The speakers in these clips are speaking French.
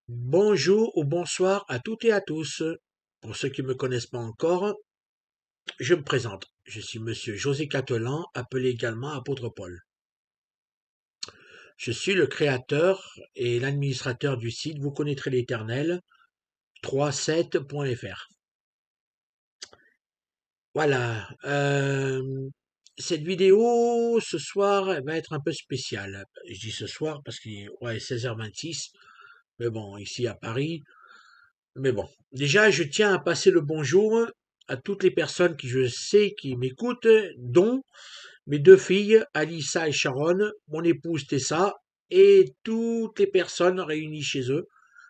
Bonjour ou bonsoir à toutes et à tous. Pour ceux qui ne me connaissent pas encore, je me présente. Je suis Monsieur José Catelan, appelé également Apôtre Paul. Je suis le créateur et l'administrateur du site Vous connaîtrez l'Éternel 37.fr. Voilà. Cette vidéo ce soir elle va être un peu spéciale. Je dis ce soir parce qu'il est 16h26. Mais bon, ici à Paris. Mais bon, déjà, je tiens à passer le bonjour à toutes les personnes qui je sais qui m'écoutent, dont mes deux filles, Alissa et Sharon, mon épouse Tessa, et toutes les personnes réunies chez eux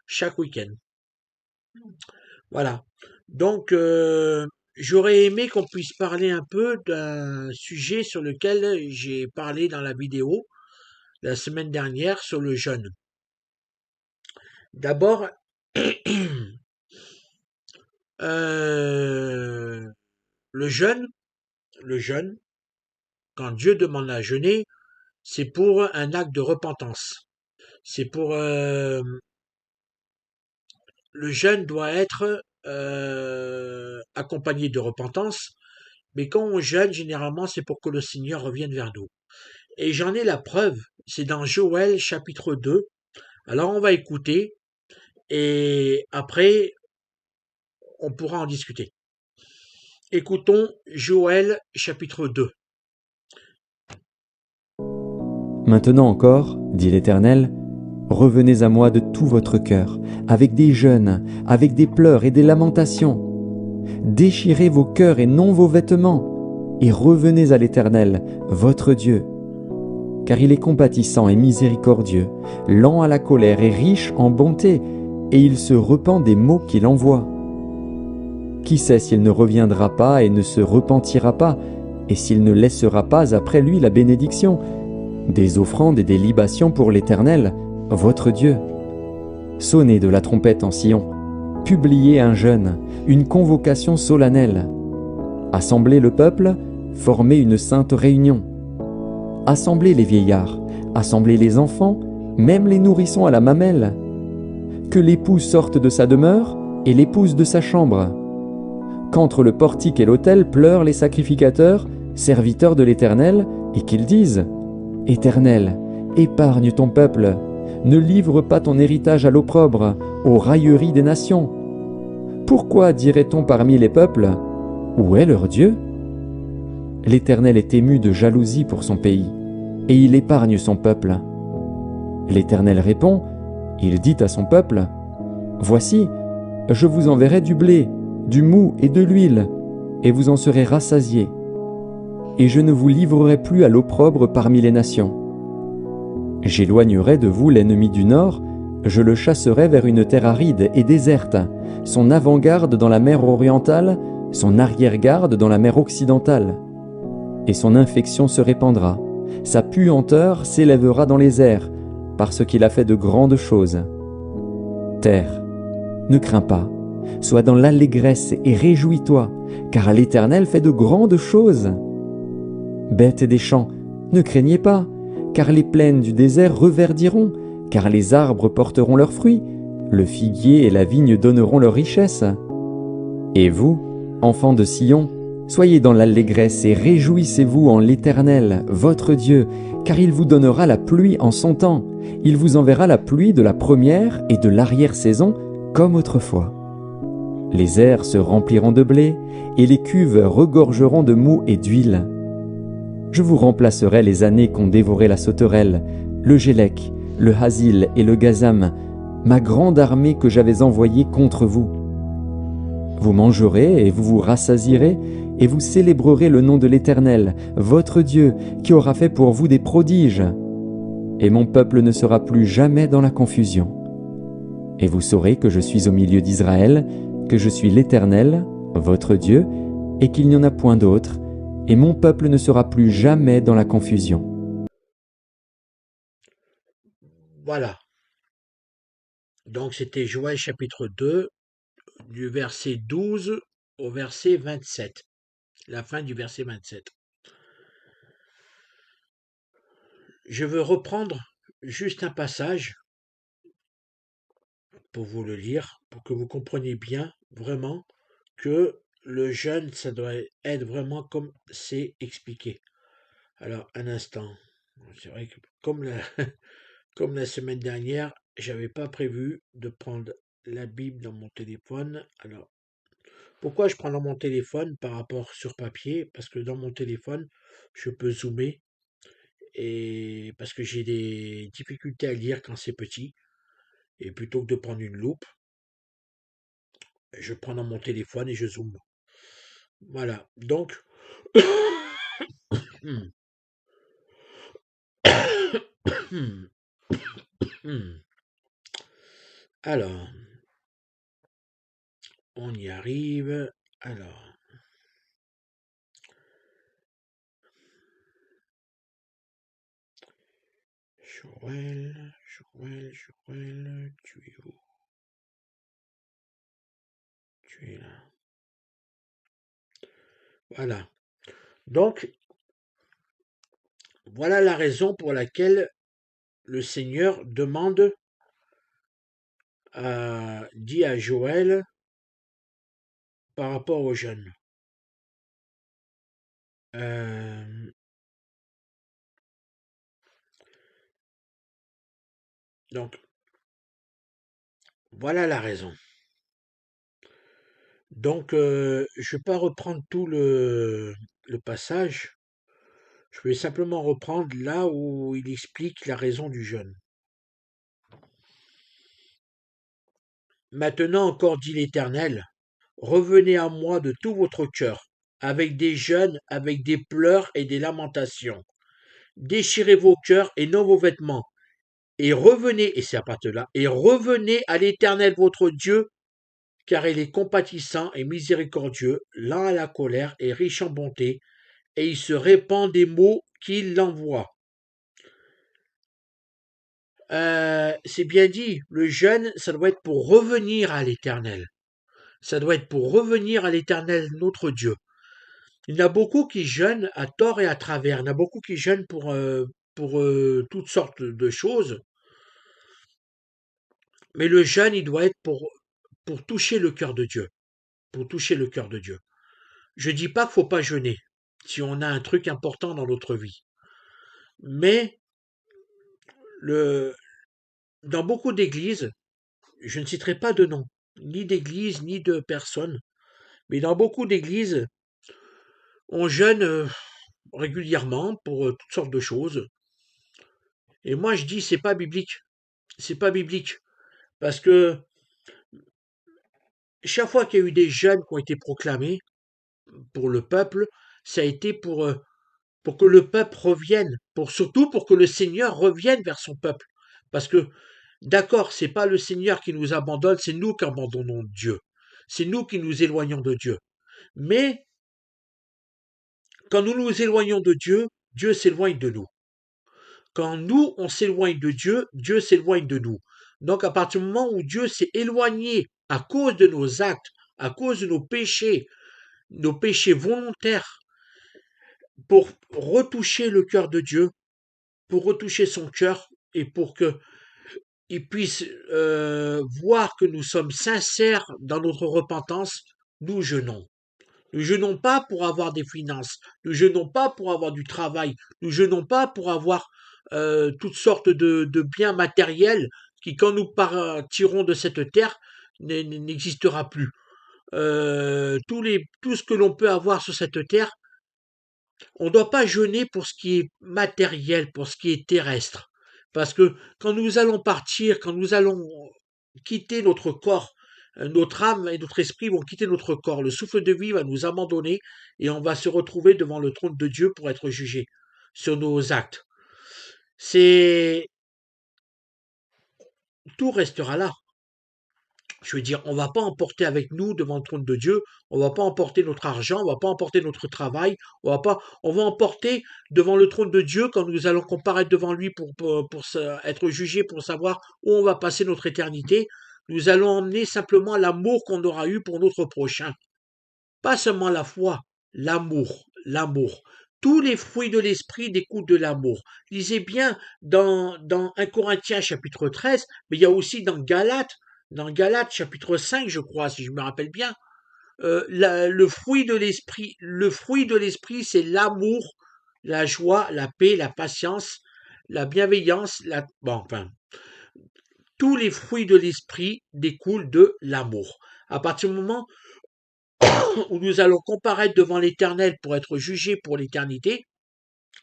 chaque week-end. Voilà. Donc, j'aurais aimé qu'on puisse parler un peu d'un sujet sur lequel j'ai parlé dans la vidéo la semaine dernière sur le jeûne. D'abord, euh, le jeûne, le jeûne, quand Dieu demande à jeûner, c'est pour un acte de repentance. C'est pour le jeûne doit être accompagné de repentance, mais quand on jeûne, généralement, c'est pour que le Seigneur revienne vers nous. Et j'en ai la preuve, c'est dans Joël chapitre 2. Alors on va écouter et après on pourra en discuter. Écoutons Joël chapitre 2. Maintenant encore, dit l'Éternel, revenez à moi de tout votre cœur, avec des jeûnes, avec des pleurs et des lamentations. Déchirez vos cœurs et non vos vêtements, et revenez à l'Éternel, votre Dieu. Car il est compatissant et miséricordieux, lent à la colère et riche en bonté, et il se repent des maux qu'il envoie. Qui sait s'il ne reviendra pas et ne se repentira pas, et s'il ne laissera pas après lui la bénédiction, des offrandes et des libations pour l'Éternel, votre Dieu. Sonnez de la trompette en Sion, publiez un jeûne, une convocation solennelle. Assemblez le peuple, formez une sainte réunion. Assemblez les vieillards, assemblez les enfants, même les nourrissons à la mamelle. Que l'époux sorte de sa demeure et l'épouse de sa chambre. Qu'entre le portique et l'autel pleurent les sacrificateurs, serviteurs de l'Éternel, et qu'ils disent « Éternel, épargne ton peuple, ne livre pas ton héritage à l'opprobre, aux railleries des nations. Pourquoi dirait-on parmi les peuples, où est leur Dieu ? L'Éternel est ému de jalousie pour son pays, et il épargne son peuple. L'Éternel répond, il dit à son peuple, Voici, je vous enverrai du blé, du mou et de l'huile, et vous en serez rassasiés. Et je ne vous livrerai plus à l'opprobre parmi les nations. J'éloignerai de vous l'ennemi du nord, je le chasserai vers une terre aride et déserte, son avant-garde dans la mer orientale, son arrière-garde dans la mer occidentale. Et son infection se répandra, sa puanteur s'élèvera dans les airs, parce qu'il a fait de grandes choses. Terre, ne crains pas, sois dans l'allégresse et réjouis-toi, car l'Éternel fait de grandes choses. Bêtes des champs, ne craignez pas, car les plaines du désert reverdiront, car les arbres porteront leurs fruits, le figuier et la vigne donneront leur richesse. Et vous, enfants de Sion, soyez dans l'allégresse et réjouissez-vous en l'Éternel, votre Dieu, car il vous donnera la pluie en son temps. Il vous enverra la pluie de la première et de l'arrière-saison, comme autrefois. Les airs se rempliront de blé, et les cuves regorgeront de mou et d'huile. Je vous remplacerai les années qu'ont dévoré la sauterelle, le gélec, le hasil et le gazam, ma grande armée que j'avais envoyée contre vous. Vous mangerez et vous vous rassasierez, et vous célébrerez le nom de l'Éternel, votre Dieu, qui aura fait pour vous des prodiges. Et mon peuple ne sera plus jamais dans la confusion. Et vous saurez que je suis au milieu d'Israël, que je suis l'Éternel, votre Dieu, et qu'il n'y en a point d'autre, et mon peuple ne sera plus jamais dans la confusion. Voilà. Donc c'était Joël chapitre 2, du verset 12 au verset 27. La fin du verset 27. Je veux reprendre juste un passage pour vous le lire, pour que vous compreniez bien vraiment que le jeûne, ça doit être vraiment comme c'est expliqué. Alors, un instant. C'est vrai que comme la semaine dernière, j'avais pas prévu de prendre la Bible dans mon téléphone. Alors, pourquoi je prends dans mon téléphone par rapport sur papier? Parce que dans mon téléphone, je peux zoomer et parce que j'ai des difficultés à lire quand c'est petit. Et plutôt que de prendre une loupe, je prends dans mon téléphone et je zoome. Voilà. Donc, hmm, hmm, hmm. Alors, on y arrive. Alors, Joël, tu es où? Tu es là. Voilà. Donc, voilà la raison pour laquelle le Seigneur dit à Joël par rapport aux jeunes. Euh, donc, voilà la raison. Donc, je ne vais pas reprendre tout le passage. Je vais simplement reprendre là où il explique la raison du jeûne. Maintenant encore, dit l'Éternel, revenez à moi de tout votre cœur, avec des jeûnes, avec des pleurs et des lamentations. Déchirez vos cœurs et non vos vêtements, et revenez, et c'est à partir de là, et revenez à l'Éternel votre Dieu, car il est compatissant et miséricordieux, lent à la colère et riche en bonté, et il se répand des maux qu'il envoie. C'est bien dit, le jeûne, ça doit être pour revenir à l'Éternel. Ça doit être pour revenir à l'Éternel, notre Dieu. Il y en a beaucoup qui jeûnent à tort et à travers. Il y en a beaucoup qui jeûnent pour toutes sortes de choses. Mais le jeûne, il doit être pour toucher le cœur de Dieu. Pour toucher le cœur de Dieu. Je dis pas qu'il faut pas jeûner si on a un truc important dans notre vie. Mais le, dans beaucoup d'églises, je ne citerai pas de nom, ni d'église, ni de personne, mais dans beaucoup d'églises, on jeûne régulièrement pour toutes sortes de choses. Et moi, je dis, c'est pas biblique. C'est pas biblique. Parce que chaque fois qu'il y a eu des jeûnes qui ont été proclamés pour le peuple, ça a été pour que le peuple revienne, surtout pour que le Seigneur revienne vers son peuple. Parce que, d'accord, c'est pas le Seigneur qui nous abandonne, c'est nous qui abandonnons Dieu. C'est nous qui nous éloignons de Dieu. Mais quand nous nous éloignons de Dieu, Dieu s'éloigne de nous. Quand nous, on s'éloigne de Dieu, Dieu s'éloigne de nous. Donc à partir du moment où Dieu s'est éloigné à cause de nos actes, à cause de nos péchés volontaires, pour retoucher le cœur de Dieu, pour retoucher son cœur et pour qu'il puisse voir que nous sommes sincères dans notre repentance, nous jeûnons. Nous jeûnons pas pour avoir des finances, nous jeûnons pas pour avoir du travail, nous jeûnons pas pour avoir toutes sortes de biens matériels qui, quand nous partirons de cette terre, n'existera plus. Tout ce que l'on peut avoir sur cette terre, on ne doit pas jeûner pour ce qui est matériel, pour ce qui est terrestre. Parce que quand nous allons partir, quand nous allons quitter notre corps, notre âme et notre esprit vont quitter notre corps. Le souffle de vie va nous abandonner et on va se retrouver devant le trône de Dieu pour être jugé sur nos actes. C'est Tout restera là. Je veux dire, on va pas emporter avec nous devant le trône de Dieu, on va pas emporter notre argent, on va pas emporter notre travail, on va emporter devant le trône de Dieu quand nous allons comparaître devant lui pour être jugés, pour savoir où on va passer notre éternité. Nous allons emmener simplement l'amour qu'on aura eu pour notre prochain. Pas seulement la foi, l'amour. Tous les fruits de l'esprit découlent de l'amour. Lisez bien dans 1 Corinthiens chapitre 13, mais il y a aussi dans Galates, dans Galates chapitre 5, je crois, si je me rappelle bien, le fruit de l'esprit, c'est l'amour, la joie, la paix, la patience, la bienveillance, bon, enfin, tous les fruits de l'esprit découlent de l'amour. À partir du moment où nous allons comparaître devant l'Éternel pour être jugés pour l'éternité,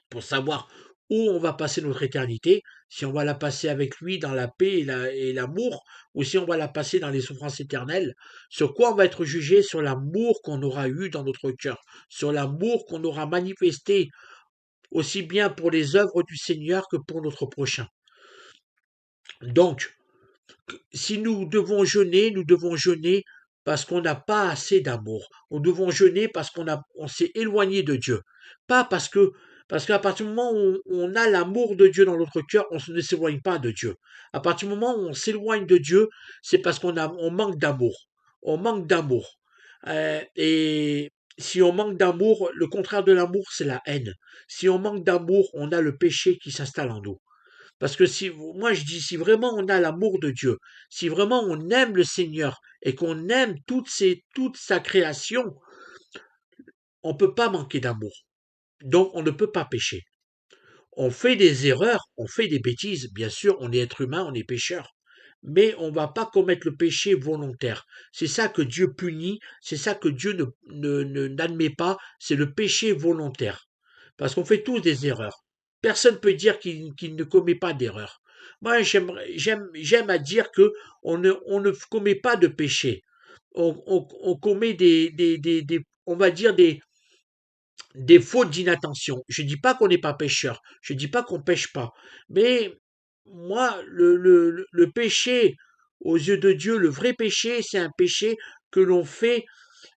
pour savoir où on va passer notre éternité, si on va la passer avec lui dans la paix et l'amour, ou si on va la passer dans les souffrances éternelles, sur quoi on va être jugé? Sur l'amour qu'on aura eu dans notre cœur, sur l'amour qu'on aura manifesté aussi bien pour les œuvres du Seigneur que pour notre prochain. Donc, si nous devons jeûner parce qu'on n'a pas assez d'amour. Nous devons jeûner parce on s'est éloigné de Dieu. Pas parce qu'à partir du moment où on a l'amour de Dieu dans notre cœur, on ne s'éloigne pas de Dieu. À partir du moment où on s'éloigne de Dieu, c'est parce on manque d'amour. On manque d'amour. Et si on manque d'amour, le contraire de l'amour, c'est la haine. Si on manque d'amour, on a le péché qui s'installe en nous. Parce que si, moi je dis, si vraiment on a l'amour de Dieu, si vraiment on aime le Seigneur et qu'on aime toute sa création, on ne peut pas manquer d'amour. Donc on ne peut pas pécher. On fait des erreurs, on fait des bêtises, bien sûr, on est être humain, on est pécheur. Mais on ne va pas commettre le péché volontaire. C'est ça que Dieu punit, c'est ça que Dieu n'admet pas, c'est le péché volontaire. Parce qu'on fait tous des erreurs. Personne ne peut dire qu'il ne commet pas d'erreur. Moi, j'aime à dire que on ne commet pas de péché. On commet on va dire des fautes d'inattention. Je ne dis pas qu'on n'est pas pécheur. Je ne dis pas qu'on pêche pas. Mais moi, le péché, aux yeux de Dieu, le vrai péché, c'est un péché que l'on fait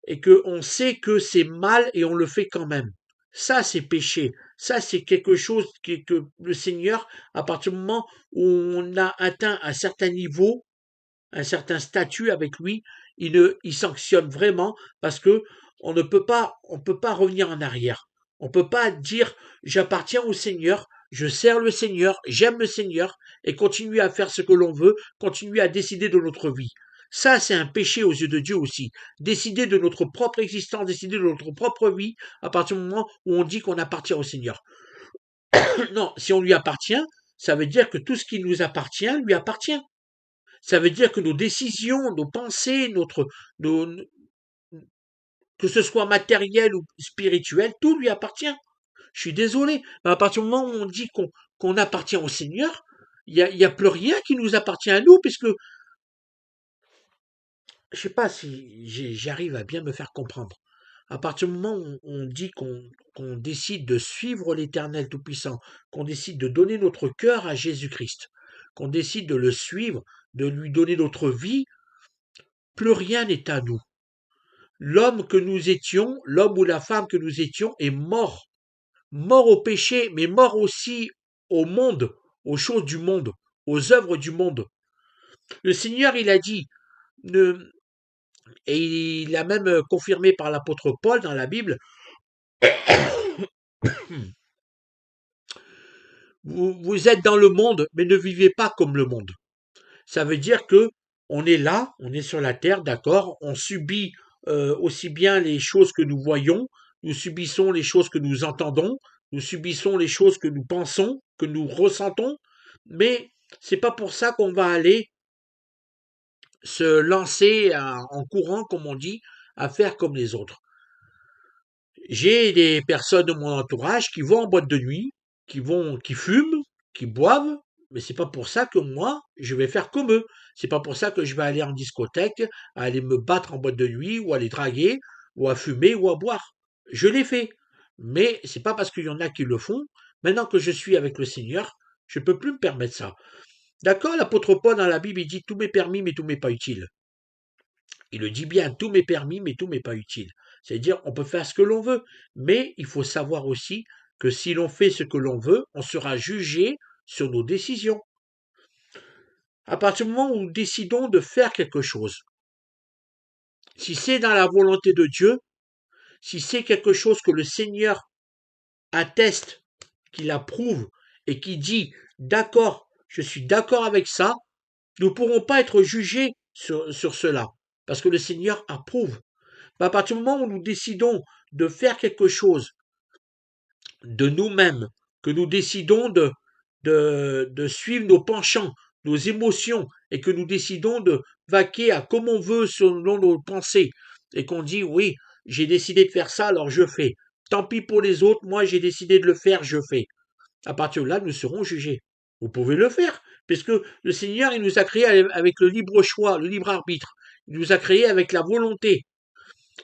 et qu'on sait que c'est mal et on le fait quand même. Ça, c'est péché. Ça, c'est quelque chose que le Seigneur, à partir du moment où on a atteint un certain niveau, un certain statut avec lui, il sanctionne vraiment parce que on peut pas revenir en arrière. On peut pas dire j'appartiens au Seigneur, je sers le Seigneur, j'aime le Seigneur et continuer à faire ce que l'on veut, continuer à décider de notre vie. Ça, c'est un péché aux yeux de Dieu aussi. Décider de notre propre existence, décider de notre propre vie à partir du moment où on dit qu'on appartient au Seigneur. Non, si on lui appartient, ça veut dire que tout ce qui nous appartient lui appartient. Ça veut dire que nos décisions, nos pensées, nos, que ce soit matériel ou spirituel, tout lui appartient. Je suis désolé, mais à partir du moment où on dit qu'on appartient au Seigneur, il y a plus rien qui nous appartient à nous, puisque je sais pas si j'arrive à bien me faire comprendre. À partir du moment où on dit qu'on décide de suivre l'Éternel Tout-Puissant, qu'on décide de donner notre cœur à Jésus-Christ, qu'on décide de le suivre, de lui donner notre vie, plus rien n'est à nous. L'homme que nous étions, l'homme ou la femme que nous étions est mort. Mort au péché, mais mort aussi au monde, aux choses du monde, aux œuvres du monde. Le Seigneur, il a dit, ne- et il a même confirmé par l'apôtre Paul dans la Bible, vous êtes dans le monde, mais ne vivez pas comme le monde. Ça veut dire que on est là, on est sur la terre, d'accord, on subit aussi bien les choses que nous voyons, nous subissons les choses que nous entendons, nous subissons les choses que nous pensons, que nous ressentons, mais c'est pas pour ça qu'on va aller se lancer en courant, comme on dit, à faire comme les autres. J'ai des personnes de mon entourage qui vont en boîte de nuit, qui fument, qui boivent, mais c'est pas pour ça que moi, je vais faire comme eux. C'est pas pour ça que je vais aller en discothèque, aller me battre en boîte de nuit, ou aller draguer, ou à fumer, ou à boire. Je l'ai fait. Mais c'est pas parce qu'il y en a qui le font. Maintenant que je suis avec le Seigneur, je peux plus me permettre ça. D'accord, l'apôtre Paul dans la Bible, il dit tout m'est permis, mais tout m'est pas utile. Il le dit bien, tout m'est permis, mais tout m'est pas utile. C'est-à-dire, on peut faire ce que l'on veut, mais il faut savoir aussi que si l'on fait ce que l'on veut, on sera jugé sur nos décisions. À partir du moment où nous décidons de faire quelque chose, si c'est dans la volonté de Dieu, si c'est quelque chose que le Seigneur atteste, qu'il approuve et qui dit d'accord, je suis d'accord avec ça, nous ne pourrons pas être jugés sur cela. Parce que le Seigneur approuve. À partir du moment où nous décidons de faire quelque chose de nous-mêmes, que nous décidons de suivre nos penchants, nos émotions, et que nous décidons de vaquer à comme on veut selon nos pensées, et qu'on dit oui, j'ai décidé de faire ça, alors je fais. Tant pis pour les autres, moi j'ai décidé de le faire, je fais. À partir de là, nous serons jugés. Vous pouvez le faire, puisque le Seigneur, il nous a créés avec le libre choix, le libre arbitre. Il nous a créés avec la volonté.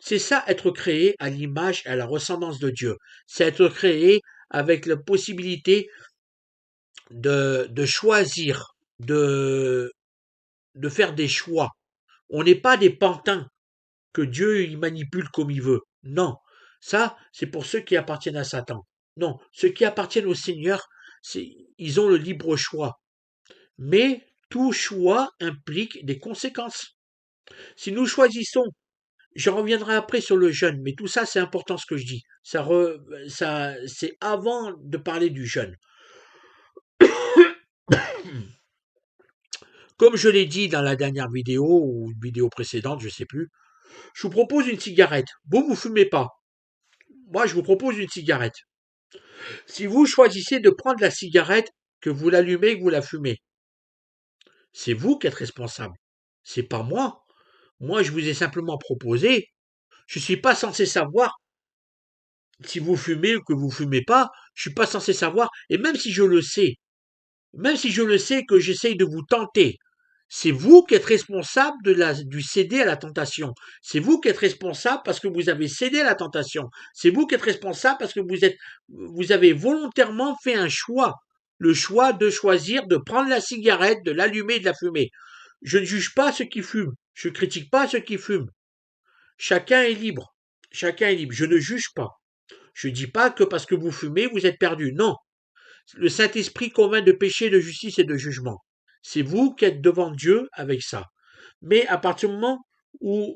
C'est ça, être créé à l'image et à la ressemblance de Dieu. C'est être créé avec la possibilité de choisir, de faire des choix. On n'est pas des pantins que Dieu il manipule comme il veut. Non, ça, c'est pour ceux qui appartiennent à Satan. Non, ceux qui appartiennent au Seigneur, ils ont le libre choix. Mais tout choix implique des conséquences. Si nous choisissons, je reviendrai après sur le jeûne, mais tout ça c'est important ce que je dis. Ça c'est avant de parler du jeûne. Comme je l'ai dit dans la dernière vidéo ou une vidéo précédente, je sais plus, je vous propose une cigarette. Vous fumez pas. Moi, je vous propose une cigarette. Si vous choisissez de prendre la cigarette, que vous l'allumez, que vous la fumez, c'est vous qui êtes responsable. C'est pas moi. Moi, je vous ai simplement proposé. Je suis pas censé savoir si vous fumez ou que vous fumez pas. Je suis pas censé savoir. Et même si je le sais que j'essaye de vous tenter, c'est vous qui êtes responsable du céder à la tentation. C'est vous qui êtes responsable parce que vous avez cédé à la tentation. C'est vous qui êtes responsable parce que vous avez volontairement fait un choix. Le choix de choisir de prendre la cigarette, de l'allumer et de la fumer. Je ne juge pas ceux qui fument. Je ne critique pas ceux qui fument. Chacun est libre. Chacun est libre. Je ne juge pas. Je ne dis pas que parce que vous fumez, vous êtes perdu. Non. Le Saint-Esprit convainc de péché, de justice et de jugement. C'est vous qui êtes devant Dieu avec ça. Mais à partir du moment où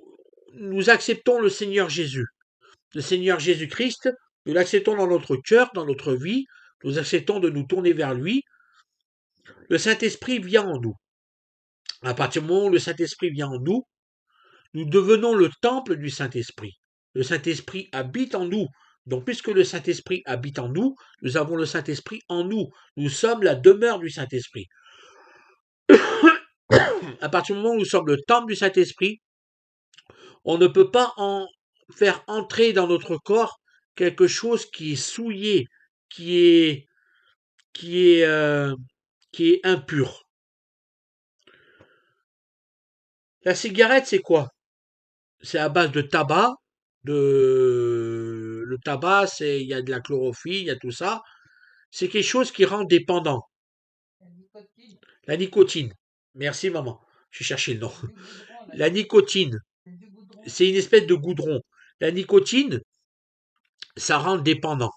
nous acceptons le Seigneur Jésus-Christ, nous l'acceptons dans notre cœur, dans notre vie, nous acceptons de nous tourner vers lui, le Saint-Esprit vient en nous. À partir du moment où le Saint-Esprit vient en nous, nous devenons le temple du Saint-Esprit. Le Saint-Esprit habite en nous. Donc, puisque le Saint-Esprit habite en nous, nous avons le Saint-Esprit en nous. Nous sommes la demeure du Saint-Esprit. À partir du moment où nous sommes le temple du Saint-Esprit, on ne peut pas en faire entrer dans notre corps quelque chose qui est souillé, qui est, qui est, euh, qui est impur. La cigarette, c'est quoi? C'est à base de tabac, le tabac, il y a de la chlorophylle, il y a tout ça. C'est quelque chose qui rend dépendant. La nicotine. Merci maman. J'ai cherché le nom. La nicotine, c'est une espèce de goudron. La nicotine, ça rend dépendant.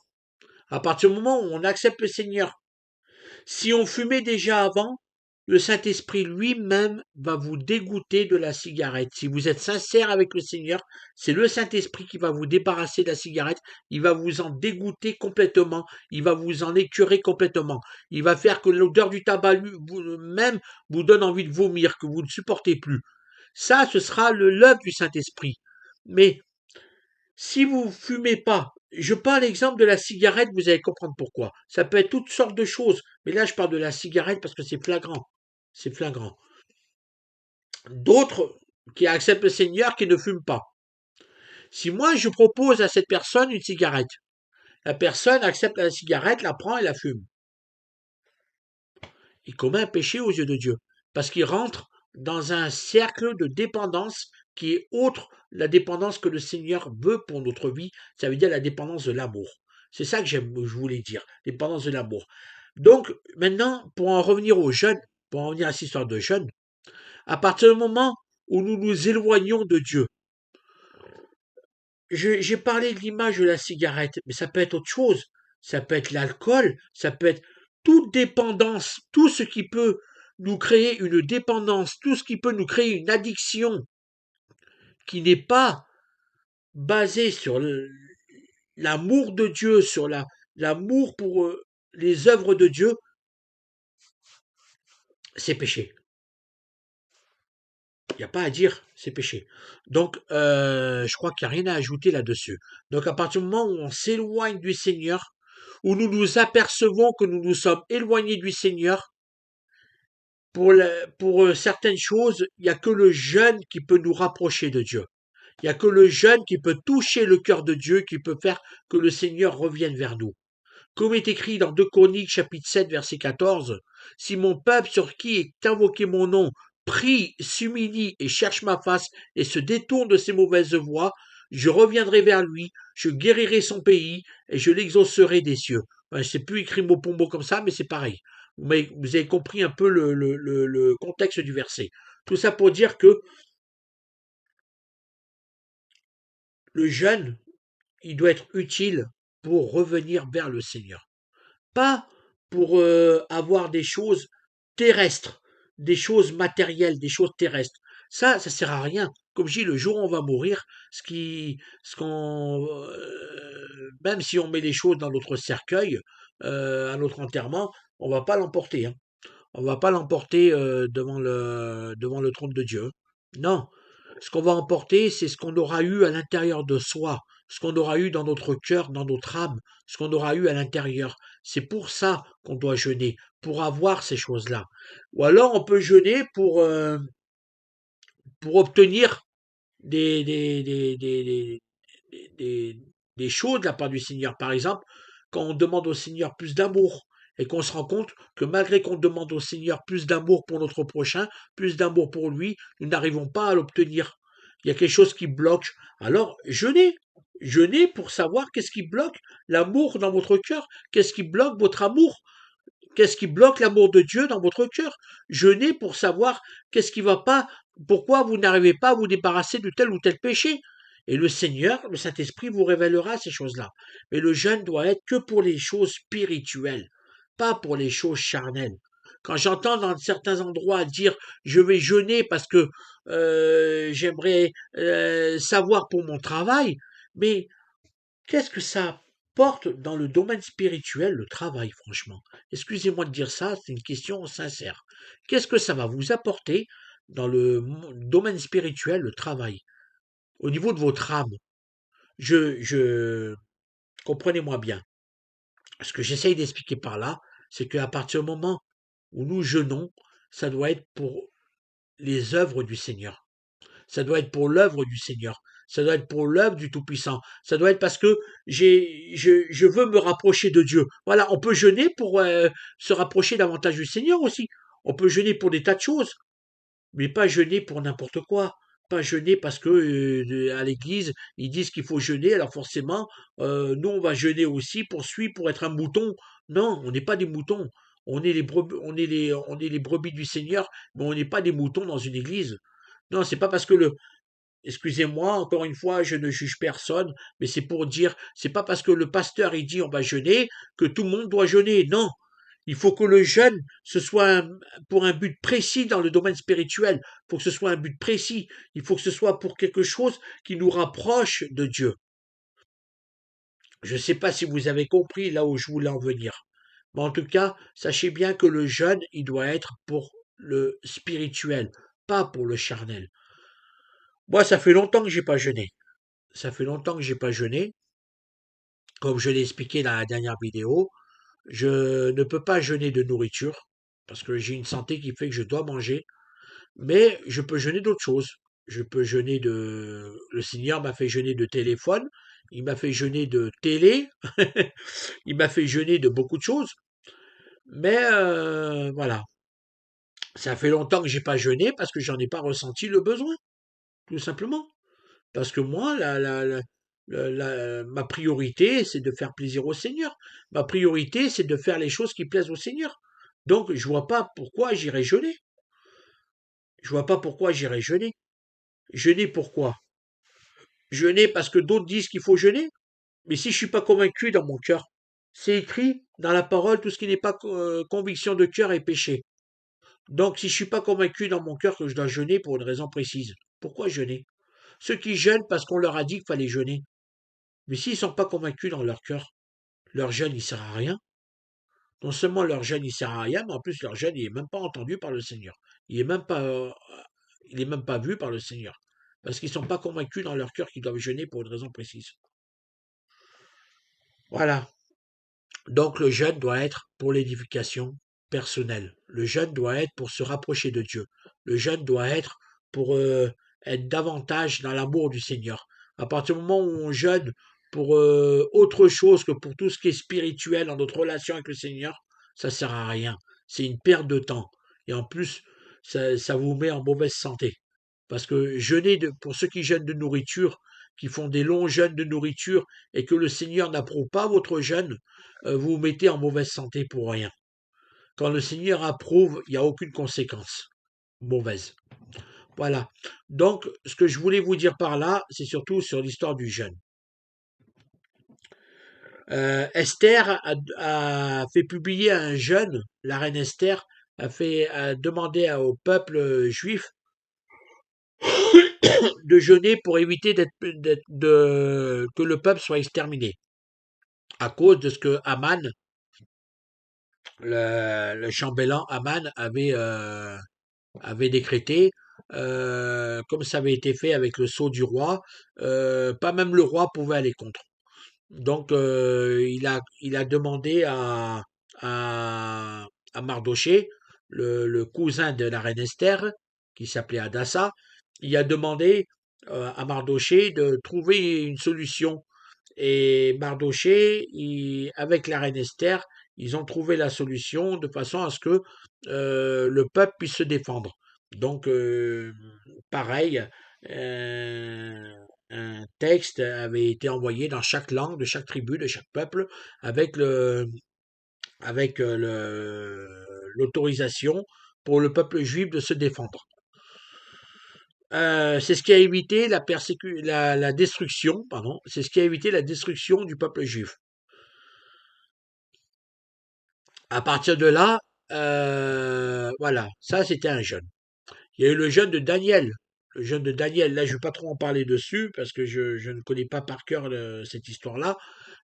À partir du moment où on accepte le Seigneur, si on fumait déjà avant, le Saint-Esprit lui-même va vous dégoûter de la cigarette. Si vous êtes sincère avec le Seigneur, c'est le Saint-Esprit qui va vous débarrasser de la cigarette. Il va vous en dégoûter complètement. Il va vous en écurer complètement. Il va faire que l'odeur du tabac même vous donne envie de vomir, que vous ne supportez plus. Ça, ce sera l'œuvre du Saint-Esprit. Mais si vous fumez pas, je prends l'exemple de la cigarette, vous allez comprendre pourquoi. Ça peut être toutes sortes de choses, mais là je parle de la cigarette parce que c'est flagrant. C'est flagrant. D'autres qui acceptent le Seigneur qui ne fument pas. Si moi je propose à cette personne une cigarette, la personne accepte la cigarette, la prend et la fume. Il commet un péché aux yeux de Dieu parce qu'il rentre dans un cercle de dépendance qui est autre la dépendance que le Seigneur veut pour notre vie, ça veut dire la dépendance de l'amour. C'est ça que je voulais dire, dépendance de l'amour. Donc maintenant, pour en revenir au jeûne, pour en revenir à cette histoire de jeûne, à partir du moment où nous nous éloignons de Dieu, j'ai parlé de l'image de la cigarette, mais ça peut être autre chose. Ça peut être l'alcool, ça peut être toute dépendance, tout ce qui peut nous créer une dépendance, tout ce qui peut nous créer une addiction qui n'est pas basée sur l'amour de Dieu, sur l'amour pour les œuvres de Dieu, c'est péché. Il n'y a pas à dire, c'est péché. Donc, je crois qu'il n'y a rien à ajouter là-dessus. Donc, à partir du moment où on s'éloigne du Seigneur, où nous nous apercevons que nous nous sommes éloignés du Seigneur, pour certaines choses, il n'y a que le jeûne qui peut nous rapprocher de Dieu. Il n'y a que le jeûne qui peut toucher le cœur de Dieu, qui peut faire que le Seigneur revienne vers nous. Comme est écrit dans 2 Chroniques chapitre 7 verset 14, si mon peuple sur qui est invoqué mon nom prie, s'humilie et cherche ma face et se détourne de ses mauvaises voies, je reviendrai vers lui, je guérirai son pays et je l'exaucerai des cieux. Enfin, c'est plus écrit mot pour mot comme ça, mais c'est pareil. Vous avez compris un peu le contexte du verset. Tout ça pour dire que le jeûne, il doit être utile pour revenir vers le Seigneur. Pas pour avoir des choses terrestres, des choses matérielles, des choses terrestres. Ça sert à rien. Comme je dis, le jour où on va mourir, même si on met les choses dans notre cercueil, à notre enterrement, on va pas l'emporter, hein. On va pas l'emporter devant le trône de Dieu. Non. Ce qu'on va emporter, c'est ce qu'on aura eu à l'intérieur de soi, ce qu'on aura eu dans notre cœur, dans notre âme, ce qu'on aura eu à l'intérieur. C'est pour ça qu'on doit jeûner, pour avoir ces choses-là. Ou alors on peut jeûner pour obtenir des, des, des, des, des, des, des choses de la part du Seigneur. Par exemple, quand on demande au Seigneur plus d'amour et qu'on se rend compte que malgré qu'on demande au Seigneur plus d'amour pour notre prochain, plus d'amour pour lui, nous n'arrivons pas à l'obtenir. Il y a quelque chose qui bloque. Alors, jeûnez. Jeûnez pour savoir qu'est-ce qui bloque l'amour dans votre cœur, qu'est-ce qui bloque votre amour, qu'est-ce qui bloque l'amour de Dieu dans votre cœur. Jeûnez pour savoir qu'est-ce qui va pas, pourquoi vous n'arrivez pas à vous débarrasser de tel ou tel péché. Et le Seigneur, le Saint-Esprit vous révélera ces choses-là. Mais le jeûne doit être que pour les choses spirituelles, pas pour les choses charnelles. Quand j'entends dans certains endroits dire je vais jeûner parce que j'aimerais savoir pour mon travail, mais qu'est-ce que ça porte dans le domaine spirituel, le travail, franchement? Excusez-moi de dire ça, c'est une question sincère. Qu'est-ce que ça va vous apporter dans le domaine spirituel, le travail, au niveau de votre âme? Comprenez-moi bien. Ce que j'essaye d'expliquer par là, c'est qu'à partir du moment où nous jeûnons, ça doit être pour les œuvres du Seigneur. Ça doit être pour l'œuvre du Seigneur. Ça doit être pour l'œuvre du Tout-Puissant. Ça doit être parce que je veux me rapprocher de Dieu. Voilà, on peut jeûner pour se rapprocher davantage du Seigneur aussi. On peut jeûner pour des tas de choses, mais pas jeûner pour n'importe quoi. Pas jeûner parce que à l'église ils disent qu'il faut jeûner, alors forcément nous on va jeûner aussi pour suivre, pour être un mouton. Non, on n'est pas des moutons. On est les brebis du Seigneur, mais on n'est pas des moutons dans une église. Non, c'est pas parce que excusez-moi, encore une fois, je ne juge personne, mais c'est pour dire, c'est pas parce que le pasteur il dit on va jeûner que tout le monde doit jeûner. Non. Il faut que le jeûne, ce soit pour un but précis dans le domaine spirituel. Il faut que ce soit un but précis. Il faut que ce soit pour quelque chose qui nous rapproche de Dieu. Je ne sais pas si vous avez compris là où je voulais en venir. Mais en tout cas, sachez bien que le jeûne, il doit être pour le spirituel, pas pour le charnel. Moi, ça fait longtemps que j'ai pas jeûné. Ça fait longtemps que j'ai pas jeûné. Comme je l'ai expliqué dans la dernière vidéo, je ne peux pas jeûner de nourriture parce que j'ai une santé qui fait que je dois manger, mais je peux jeûner d'autres choses. Je peux jeûner de... Le Seigneur m'a fait jeûner de téléphone, il m'a fait jeûner de télé, il m'a fait jeûner de beaucoup de choses, mais voilà. Ça fait longtemps que j'ai pas jeûné parce que j'en ai pas ressenti le besoin, tout simplement. Parce que moi, ma priorité, c'est de faire plaisir au Seigneur. Ma priorité, c'est de faire les choses qui plaisent au Seigneur. Donc, je vois pas pourquoi j'irais jeûner. Je vois pas pourquoi j'irais jeûner. Jeûner pourquoi? Jeûner parce que d'autres disent qu'il faut jeûner. Mais si je suis pas convaincu dans mon cœur, c'est écrit dans la parole, tout ce qui n'est pas conviction de cœur est péché. Donc, si je suis pas convaincu dans mon cœur que je dois jeûner pour une raison précise, pourquoi jeûner? Ceux qui jeûnent parce qu'on leur a dit qu'il fallait jeûner. Mais s'ils ne sont pas convaincus dans leur cœur, leur jeûne il sert à rien. Non seulement leur jeûne il sert à rien, mais en plus leur jeûne il est même pas entendu par le Seigneur. Il est même pas Il n'est même pas vu par le Seigneur. Parce qu'ils ne sont pas convaincus dans leur cœur qu'ils doivent jeûner pour une raison précise. Voilà. Donc le jeûne doit être pour l'édification personnelle. Le jeûne doit être pour se rapprocher de Dieu. Le jeûne doit être pour être davantage dans l'amour du Seigneur. À partir du moment où on jeûne pour autre chose que pour tout ce qui est spirituel dans notre relation avec le Seigneur, ça sert à rien. C'est une perte de temps. Et en plus, ça vous met en mauvaise santé. Parce que pour ceux qui jeûnent de nourriture, qui font des longs jeûnes de nourriture et que le Seigneur n'approuve pas votre jeûne, vous vous mettez en mauvaise santé pour rien. Quand le Seigneur approuve, il n'y a aucune conséquence mauvaise. Voilà. Donc, ce que je voulais vous dire par là, c'est surtout sur l'histoire du jeûne. Esther a fait publier un jeûne, la reine Esther a demandé au peuple juif de jeûner pour éviter que le peuple soit exterminé. À cause de ce que Aman, le chambellan Aman avait décrété, comme ça avait été fait avec le sceau du roi, pas même le roi pouvait aller contre. Donc il a demandé à Mardoché, le cousin de la reine Esther, qui s'appelait Adassa, il a demandé à Mardoché de trouver une solution. Et Mardoché, avec la reine Esther, ils ont trouvé la solution de façon à ce que le peuple puisse se défendre. Donc, pareil, un texte avait été envoyé dans chaque langue, de chaque tribu, de chaque peuple, avec l'autorisation pour le peuple juif de se défendre. C'est ce qui a évité la destruction, pardon, c'est ce qui a évité la destruction du peuple juif. À partir de là, voilà, ça c'était un jeûne. Il y a eu le jeûne de Daniel. Le jeûne de Daniel, là je ne vais pas trop en parler dessus parce que je ne connais pas par cœur cette histoire-là.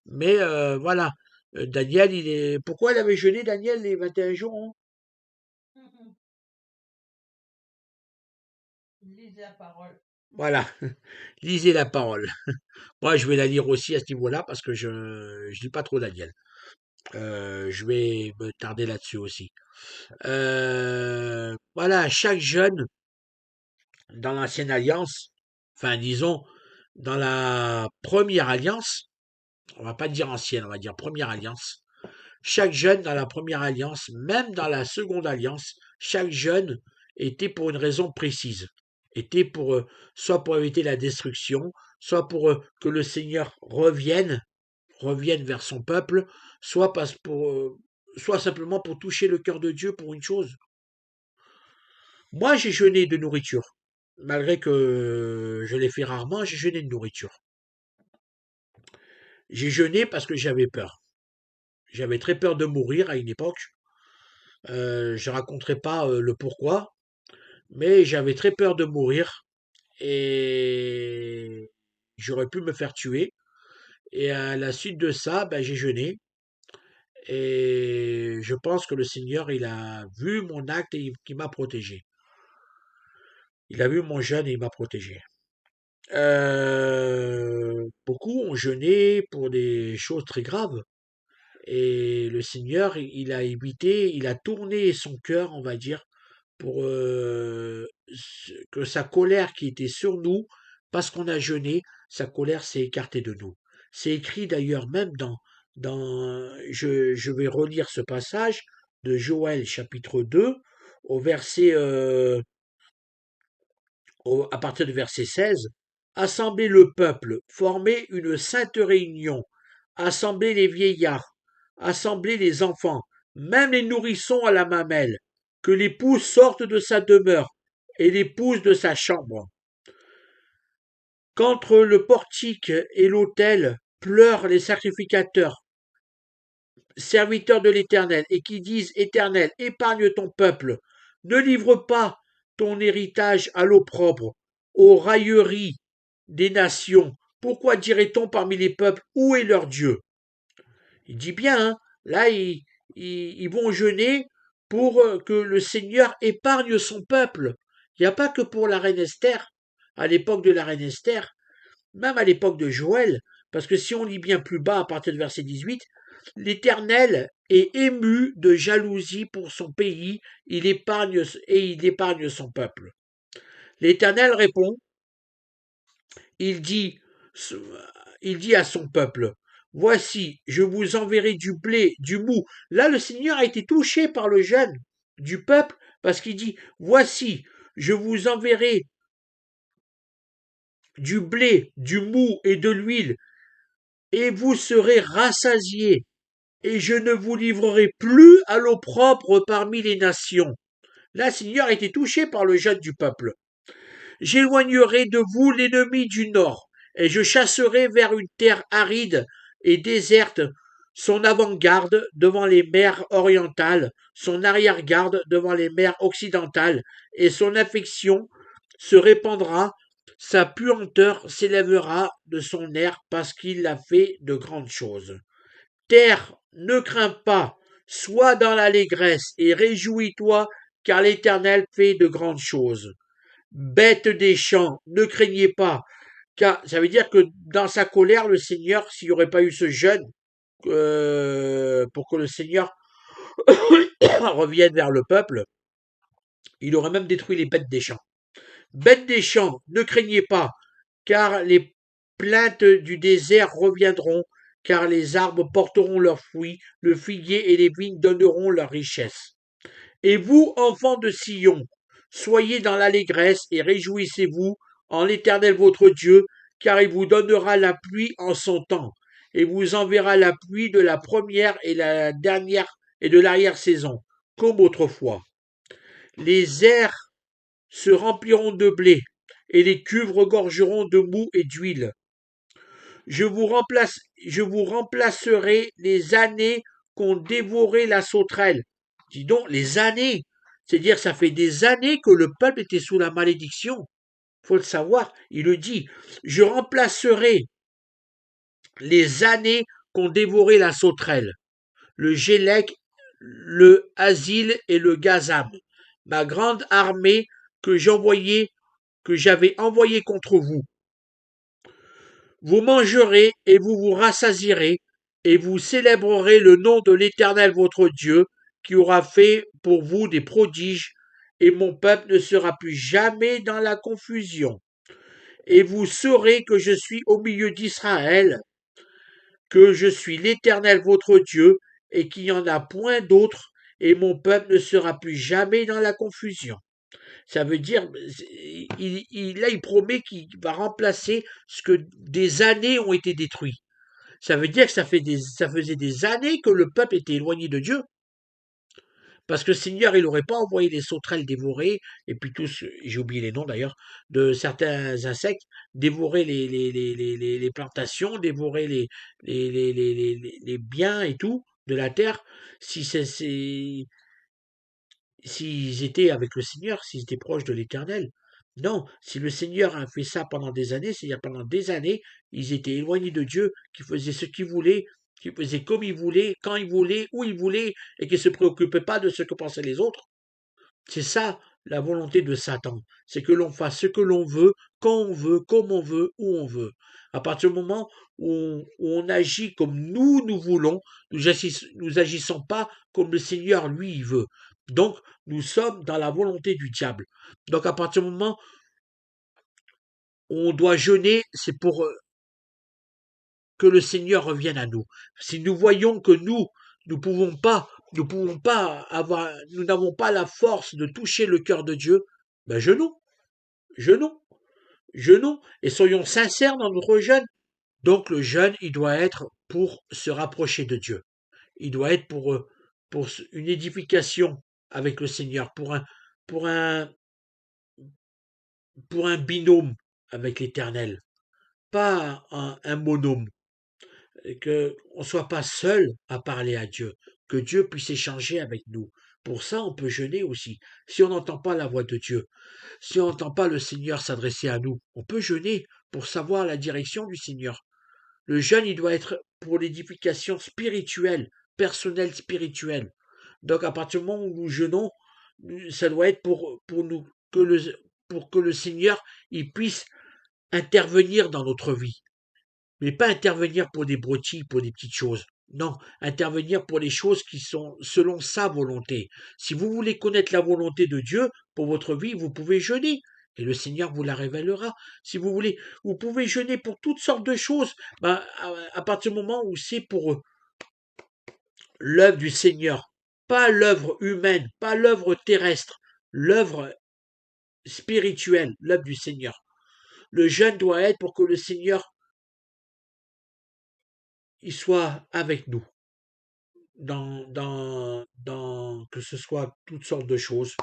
Mais voilà, Daniel, pourquoi il avait jeûné Daniel les 21 jours, hein? Voilà, lisez la parole. Moi, je vais la lire aussi à ce niveau-là parce que je ne lis pas trop Daniel. Je vais me tarder là-dessus aussi. Voilà, chaque jeune dans l'ancienne alliance, enfin disons dans la première alliance, on va pas dire ancienne, on va dire première alliance, chaque jeune dans la première alliance, même dans la seconde alliance, chaque jeune était pour une raison précise. Était pour soit pour éviter la destruction, soit pour que le Seigneur revienne vers son peuple, soit simplement pour toucher le cœur de Dieu pour une chose. Moi, j'ai jeûné de nourriture. Malgré que je l'ai fait rarement, j'ai jeûné de nourriture. J'ai jeûné parce que j'avais peur. J'avais très peur de mourir à une époque. Je raconterai pas le pourquoi, mais j'avais très peur de mourir et j'aurais pu me faire tuer. Et à la suite de ça, ben, j'ai jeûné et je pense que le Seigneur, il a vu mon acte et il m'a protégé. Il a vu mon jeûne et il m'a protégé. Beaucoup ont jeûné pour des choses très graves. Et le Seigneur, il a tourné son cœur, on va dire, pour que sa colère qui était sur nous, parce qu'on a jeûné, sa colère s'est écartée de nous. C'est écrit d'ailleurs même je vais relire ce passage de Joël chapitre 2 au verset, à partir du verset 16. Assemblez le peuple, formez une sainte réunion, assemblez les vieillards, assemblez les enfants, même les nourrissons à la mamelle, que l'épouse sorte de sa demeure et l'épouse de sa chambre. Qu'entre le portique et l'autel pleurent les sacrificateurs, serviteurs de l'Éternel, et qui disent Éternel, épargne ton peuple, ne livre pas ton héritage à l'opprobre, aux railleries des nations. Pourquoi dirait-on parmi les peuples où est leur Dieu? Il dit bien, hein, là ils vont jeûner pour que le Seigneur épargne son peuple. Il n'y a pas que pour la reine Esther, à l'époque de la reine Esther, même à l'époque de Joël, parce que si on lit bien plus bas à partir du verset 18, l'Éternel est ému de jalousie pour son pays, il épargne son peuple. L'Éternel répond, il dit, il dit à son peuple, voici, je vous enverrai du blé, du mou. Là, le Seigneur a été touché par le jeûne du peuple, parce qu'il dit, voici, je vous enverrai du blé, du mou et de l'huile, et vous serez rassasiés, et je ne vous livrerai plus à l'opprobre parmi les nations. Là, le Seigneur a été touché par le jeûne du peuple. J'éloignerai de vous l'ennemi du nord, et je chasserai vers une terre aride et déserte son avant-garde devant les mers orientales, son arrière-garde devant les mers occidentales, et son affection se répandra, sa puanteur s'élèvera de son air parce qu'il a fait de grandes choses. Terre, ne crains pas, sois dans l'allégresse et réjouis-toi, car l'Éternel fait de grandes choses. Bêtes des champs, ne craignez pas, car ça veut dire que dans sa colère, le Seigneur, s'il n'y aurait pas eu ce jeûne, pour que le Seigneur revienne vers le peuple, il aurait même détruit les bêtes des champs. Bêtes des champs, ne craignez pas, car les plaintes du désert reviendront, car les arbres porteront leurs fruits, le figuier et les vignes donneront leur richesse. Et vous, enfants de Sion, soyez dans l'allégresse et réjouissez-vous en l'Éternel votre Dieu, car il vous donnera la pluie en son temps, et vous enverra la pluie de la première et la dernière et de l'arrière-saison, comme autrefois. Les airs se rempliront de blé, et les cuves regorgeront de mou et d'huile. Je vous remplacerai les années qu'ont dévoré la sauterelle. Dis donc, les années. C'est-à-dire, ça fait des années que le peuple était sous la malédiction. Faut le savoir. Il le dit. Je remplacerai les années qu'ont dévoré la sauterelle, le Gélec, le Asile et le Gazam, ma grande armée que j'avais envoyée contre vous. Vous mangerez et vous vous rassasierez, et vous célébrerez le nom de l'Éternel votre Dieu, qui aura fait pour vous des prodiges, et mon peuple ne sera plus jamais dans la confusion. Et vous saurez que je suis au milieu d'Israël, que je suis l'Éternel votre Dieu, et qu'il n'y en a point d'autre, et mon peuple ne sera plus jamais dans la confusion. Ça veut dire, là, il promet qu'il va remplacer ce que des années ont été détruits. Ça veut dire que ça faisait des années que le peuple était éloigné de Dieu. Parce que le Seigneur, il n'aurait pas envoyé les sauterelles dévorer, et puis tous, j'ai oublié les noms d'ailleurs, de certains insectes, dévorer les plantations, dévorer les biens et tout de la terre, si s'ils étaient avec le Seigneur, s'ils étaient proches de l'Éternel. Non, si le Seigneur a fait ça pendant des années, c'est-à-dire pendant des années, ils étaient éloignés de Dieu, qui faisaient ce qu'ils voulaient, qui faisaient comme ils voulaient, quand ils voulaient, où ils voulaient, et qui ne se préoccupaient pas de ce que pensaient les autres. C'est ça la volonté de Satan, c'est que l'on fasse ce que l'on veut, quand on veut, comme on veut, où on veut. À partir du moment où on agit comme nous voulons, nous agissons pas comme le Seigneur lui il veut. Donc nous sommes dans la volonté du diable. Donc à partir du moment où on doit jeûner, c'est pour que le Seigneur revienne à nous. Si nous voyons que nous pouvons pas avoir, nous n'avons pas la force de toucher le cœur de Dieu, ben jeûnons, jeûnons, jeûnons, et soyons sincères dans notre jeûne. Donc le jeûne, il doit être pour se rapprocher de Dieu. Il doit être pour une édification avec le Seigneur, pour un, pour un binôme avec l'Éternel, pas un monôme. Que on soit pas seul à parler à Dieu, que Dieu puisse échanger avec nous. Pour ça, on peut jeûner aussi. Si on n'entend pas la voix de Dieu, si on n'entend pas le Seigneur s'adresser à nous, on peut jeûner pour savoir la direction du Seigneur. Le jeûne, il doit être pour l'édification spirituelle, personnelle spirituelle. Donc, à partir du moment où nous jeûnons, ça doit être pour nous que pour que le Seigneur il puisse intervenir dans notre vie. Mais pas intervenir pour des broutilles, pour des petites choses. Non, intervenir pour les choses qui sont selon sa volonté. Si vous voulez connaître la volonté de Dieu pour votre vie, vous pouvez jeûner. Et le Seigneur vous la révélera. Si vous voulez, vous pouvez jeûner pour toutes sortes de choses. Ben, à partir du moment où c'est pour l'œuvre du Seigneur, pas l'œuvre humaine, pas l'œuvre terrestre, l'œuvre spirituelle, l'œuvre du Seigneur. Le jeûne doit être pour que le Seigneur il soit avec nous. Que ce soit toutes sortes de choses.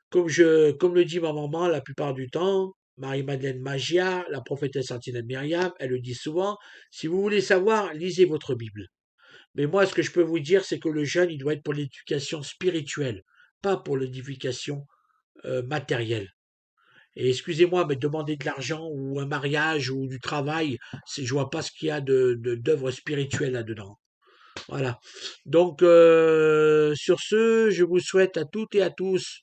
Comme le dit ma maman la plupart du temps, Marie-Madeleine Magia, la prophétesse Antinette Myriam, elle le dit souvent, si vous voulez savoir, lisez votre Bible. Mais moi, ce que je peux vous dire, c'est que le jeûne, il doit être pour l'éducation spirituelle, pas pour l'édification matérielle. Et excusez-moi, mais demander de l'argent ou un mariage ou du travail, je vois pas ce qu'il y a d'œuvre spirituelle là-dedans. Voilà. Donc, sur ce, je vous souhaite à toutes et à tous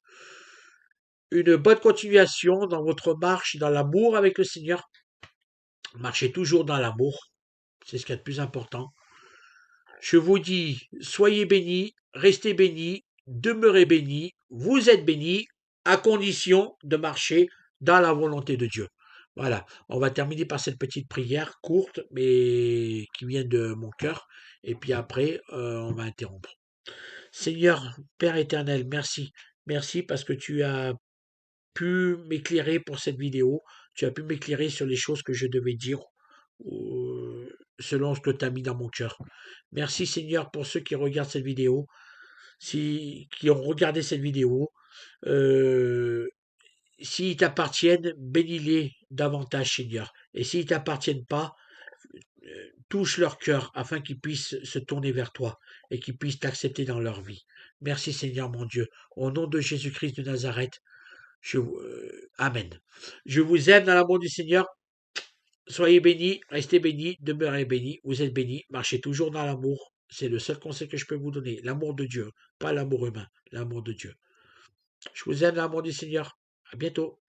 une bonne continuation dans votre marche dans l'amour avec le Seigneur. Marchez toujours dans l'amour, c'est ce qui est le plus important. Je vous dis, soyez bénis, restez bénis, demeurez bénis, vous êtes bénis, à condition de marcher dans la volonté de Dieu. Voilà, on va terminer par cette petite prière courte, mais qui vient de mon cœur, et puis après, on va interrompre. Seigneur, Père éternel, merci. Merci parce que tu as pu m'éclairer pour cette vidéo. Tu as pu m'éclairer sur les choses que je devais dire selon ce que tu as mis dans mon cœur. Merci Seigneur pour ceux qui regardent cette vidéo, qui ont regardé cette vidéo. Euh, S'ils t'appartiennent, bénis-les davantage Seigneur. Et s'ils ne t'appartiennent pas, touche leur cœur afin qu'ils puissent se tourner vers toi et qu'ils puissent t'accepter dans leur vie. Merci Seigneur mon Dieu. Au nom de Jésus-Christ de Nazareth, Amen. Je vous aime dans l'amour du Seigneur. Soyez bénis, restez bénis, demeurez bénis, vous êtes bénis, marchez toujours dans l'amour. C'est le seul conseil que je peux vous donner. L'amour de Dieu, pas l'amour humain, l'amour de Dieu. Je vous aime dans l'amour du Seigneur. À bientôt.